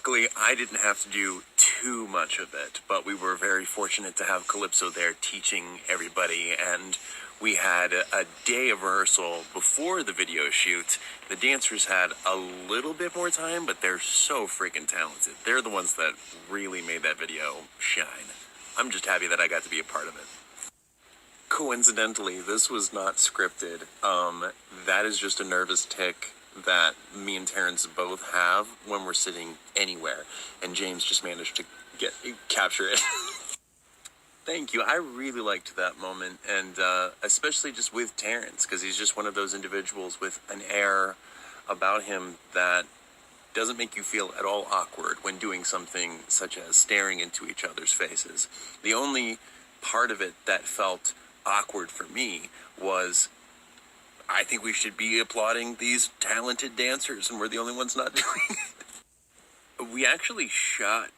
Luckily, I didn't have to do too much of it, but we were very fortunate to have Calypso there teaching everybody, and we had a day of rehearsal before the video shoot. The dancers had a little bit more time, but they're so freaking talented. They're the ones that really made that video shine. I'm just happy that I got to be a part of it. Coincidentally, this was not scripted. That is just a nervous tick that me and Terrence both have when we're sitting anywhere, and James just managed to capture it. Thank you. I really liked that moment, and especially just with Terrence, because he's just one of those individuals with an air about him that doesn't make you feel at all awkward when doing something such as staring into each other's faces. The only part of it that felt awkward for me was, I think we should be applauding these talented dancers, and we're the only ones not doing it. We actually shot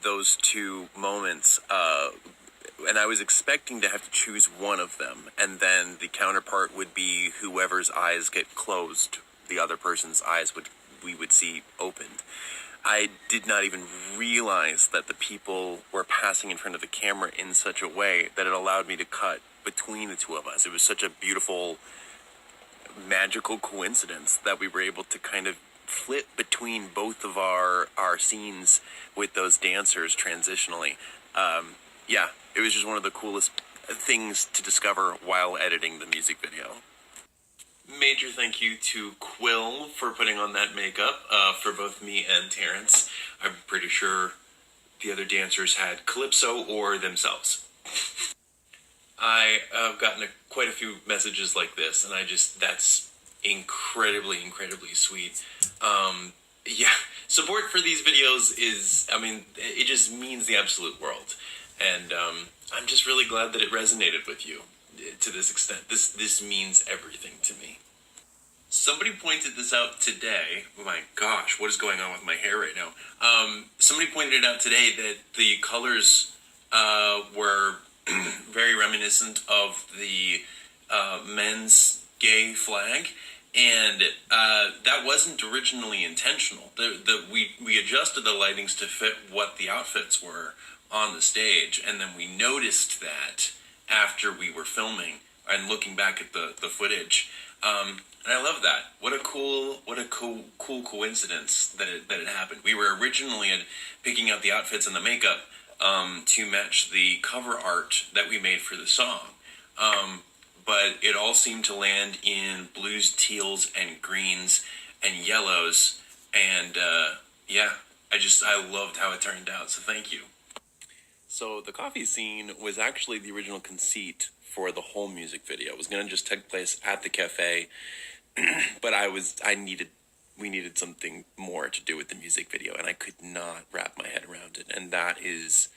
those two moments, and I was expecting to have to choose one of them, and then the counterpart would be whoever's eyes get closed, the other person's eyes we would see opened. I did not even realize that the people were passing in front of the camera in such a way that it allowed me to cut between the two of us. It was such a beautiful, magical coincidence that we were able to kind of flip between both of our scenes with those dancers transitionally. Yeah, it was just one of the coolest things to discover while editing the music video. Major thank you to Quill for putting on that makeup for both me and Terrence. I'm pretty sure the other dancers had Calypso or themselves. I've gotten quite a few messages like this, and that's incredibly, incredibly sweet. Yeah, support for these videos is, it just means the absolute world. And I'm just really glad that it resonated with you to this extent. This means everything to me. Somebody pointed this out today. Oh my gosh, what is going on with my hair right now? Somebody pointed it out today that the colors were very reminiscent of the men's gay flag, and that wasn't originally intentional. We adjusted the lightings to fit what the outfits were on the stage, and then we noticed that after we were filming and looking back at the footage. And I love that. What a cool coincidence that it happened. We were originally picking out the outfits and the makeup to match the cover art that we made for the song. But it all seemed to land in blues, teals, and greens, and yellows. And yeah, I loved how it turned out, so thank you. So the coffee scene was actually the original conceit for the whole music video. It was going to just take place at the cafe, but we needed something more to do with the music video, and I could not wrap my head around it. And that is,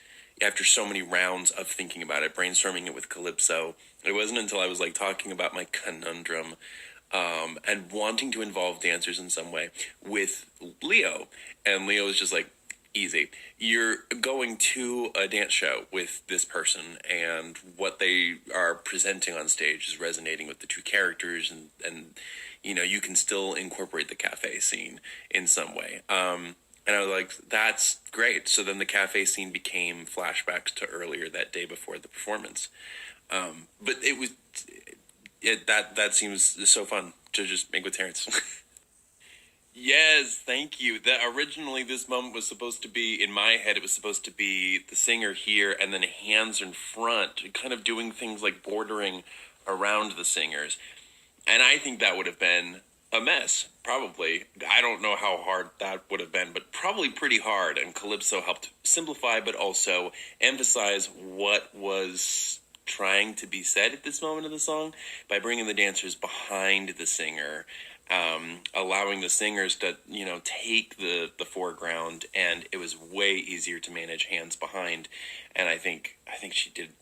after so many rounds of thinking about it, brainstorming it with Calypso, it wasn't until I was talking about my conundrum and wanting to involve dancers in some way with Leo. And Leo was just easy. You're going to a dance show with this person, and what they are presenting on stage is resonating with the two characters, and you can still incorporate the cafe scene in some way. And I was like, that's great. So then the cafe scene became flashbacks to earlier that day before the performance. But that seems so fun to just make with Terrence. Yes, thank you. Originally this moment was supposed to be, in my head, it was supposed to be the singer here and then hands in front, kind of doing things like bordering around the singers. And I think that would have been a mess, probably. I don't know how hard that would have been, but probably pretty hard. And Calypso helped simplify, but also emphasize what was trying to be said at this moment of the song by bringing the dancers behind the singer, allowing the singers to, take the foreground, and it was way easier to manage hands behind. And I think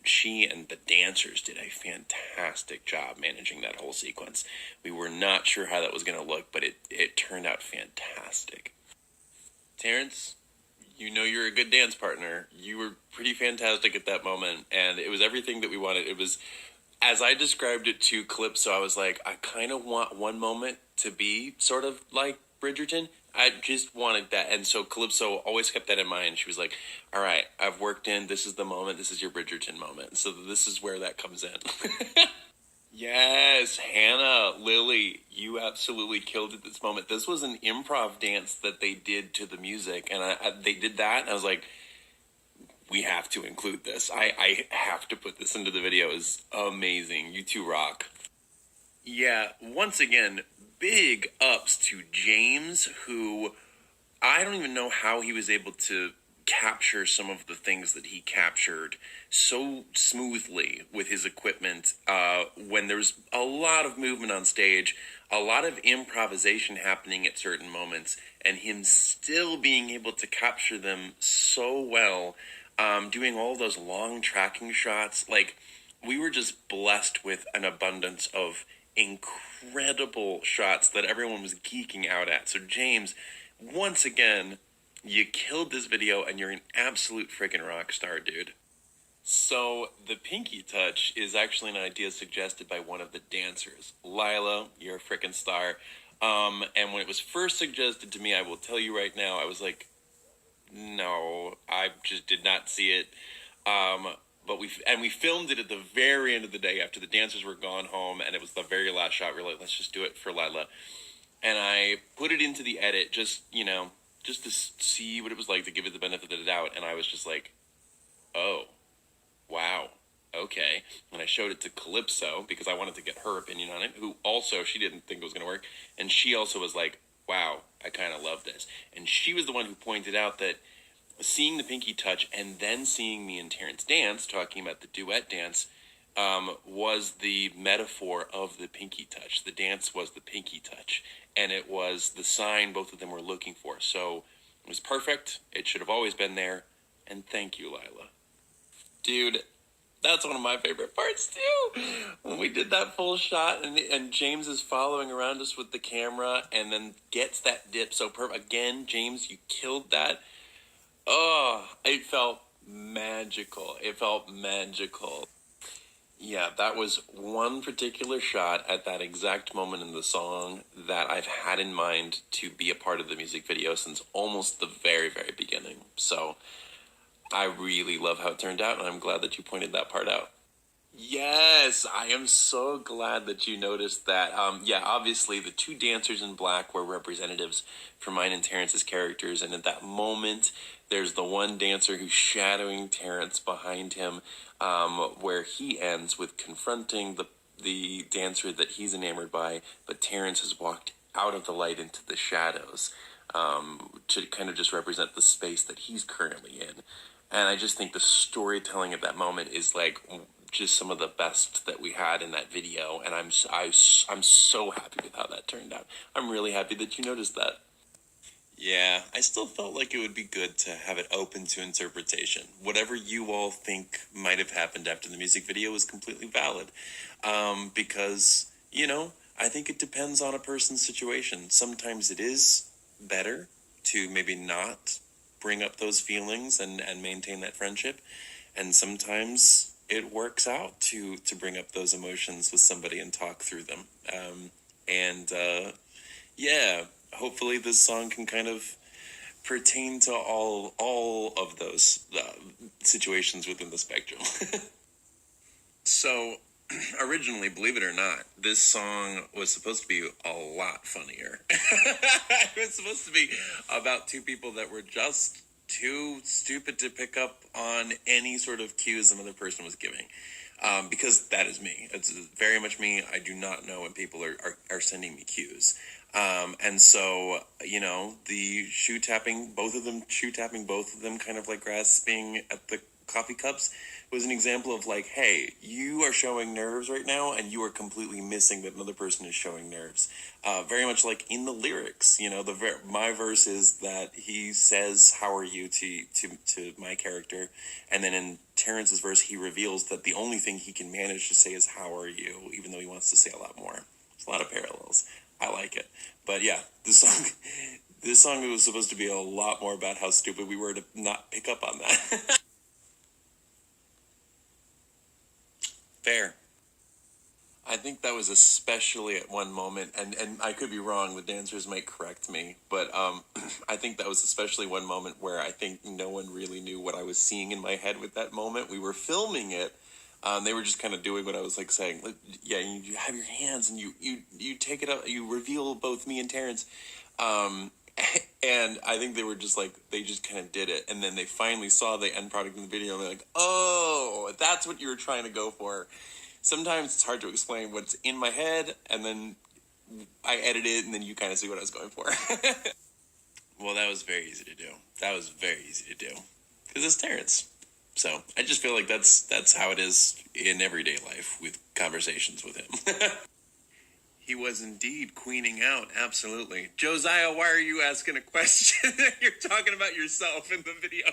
she and the dancers did a fantastic job managing that whole sequence. We were not sure how that was going to look, but it turned out fantastic. Terrence, you're a good dance partner. You were pretty fantastic at that moment, and it was everything that we wanted. It was, as I described it to Calypso, I was like, I kind of want one moment to be sort of like Bridgerton, I just wanted that. And so Calypso always kept that in mind. She was like, all right, I've worked in, this is the moment, this is your Bridgerton moment. So this is where that comes in. Yes, Hannah, Lily, you absolutely killed it this moment. This was an improv dance that they did to the music, and they did that, and I was like, we have to include this. I have to put this into the video. It's amazing. You two rock. Yeah, once again, big ups to James, who I don't even know how he was able to capture some of the things that he captured so smoothly with his equipment when there's a lot of movement on stage, a lot of improvisation happening at certain moments, and him still being able to capture them so well, doing all those long tracking shots. Like, we were just blessed with an abundance of incredible shots that everyone was geeking out at. So, James, once again, you killed this video and you're an absolute freaking rock star, dude. So, the pinky touch is actually an idea suggested by one of the dancers. Lila, you're a freaking star. And when it was first suggested to me, I will tell you right now, I was like, no, I just did not see it. But we filmed it at the very end of the day after the dancers were gone home, and it was the very last shot. We were like, let's just do it for Lila. And I put it into the edit just to see what it was like, to give it the benefit of the doubt. And I was just like, oh, wow, okay. And I showed it to Calypso because I wanted to get her opinion on it, who also, she didn't think it was going to work. And she also was like, wow, I kind of love this. And she was the one who pointed out that seeing the pinky touch and then seeing me and Terrence dance, talking about the duet dance, was the metaphor of the pinky touch. The dance was the pinky touch, and it was the sign both of them were looking for. So it was perfect. It should have always been there. And thank you, Lila. Dude, that's one of my favorite parts too. When we did that full shot and James is following around us with the camera and then gets that dip so perfect. Again, James, you killed that. Oh, it felt magical. It felt magical. Yeah, that was one particular shot at that exact moment in the song that I've had in mind to be a part of the music video since almost the very, very beginning. So I really love how it turned out, and I'm glad that you pointed that part out. Yes, I am so glad that you noticed that. Yeah, obviously the two dancers in black were representatives for mine and Terrence's characters, and at that moment, there's the one dancer who's shadowing Terrence behind him, where he ends with confronting the dancer that he's enamored by, but Terrence has walked out of the light into the shadows, to kind of just represent the space that he's currently in. And I just think the storytelling at that moment is like just some of the best that we had in that video, and I'm so happy with how that turned out. I'm really happy that you noticed that. Yeah, I still felt like it would be good to have it open to interpretation. Whatever you all think might have happened after the music video is completely valid, because I think it depends on a person's situation. Sometimes it is better to maybe not bring up those feelings and maintain that friendship, and sometimes it works out to bring up those emotions with somebody and talk through them. And yeah, hopefully this song can kind of pertain to all of those situations within the spectrum. So, originally, believe it or not, this song was supposed to be a lot funnier. It was supposed to be about two people that were just too stupid to pick up on any sort of cues another person was giving. Because that is me. It's very much me. I do not know when people are sending me cues. And so, the shoe tapping both of them, kind of like grasping at the coffee cups, was an example of like, hey, you are showing nerves right now, and you are completely missing that another person is showing nerves. Very much like in the lyrics, my verse is that he says, "How are you?" to my character, and then in Terrence's verse, he reveals that the only thing he can manage to say is "How are you," even though he wants to say a lot more. There's a lot of parallels. I like it, but yeah, this song was supposed to be a lot more about how stupid we were to not pick up on that. Fair. I think that was especially at one moment, and I could be wrong. The dancers might correct me, but I think that was especially one moment where I think no one really knew what I was seeing in my head with that moment. We were filming it. They were just kind of doing what I was like saying. Like, yeah, you have your hands and you take it up. You reveal both me and Terrence. Um, and I think they were just like, they just kind of did it. And then they finally saw the end product in the video and they're like, oh, that's what you were trying to go for. Sometimes it's hard to explain what's in my head, and then I edit it, and then you kind of see what I was going for. Well, that was very easy to do. That was very easy to do. Because it's Terrence. So I just feel like that's how it is in everyday life with conversations with him. He was indeed queening out, absolutely. Josiah, why are you asking a question? You're talking about yourself in the video.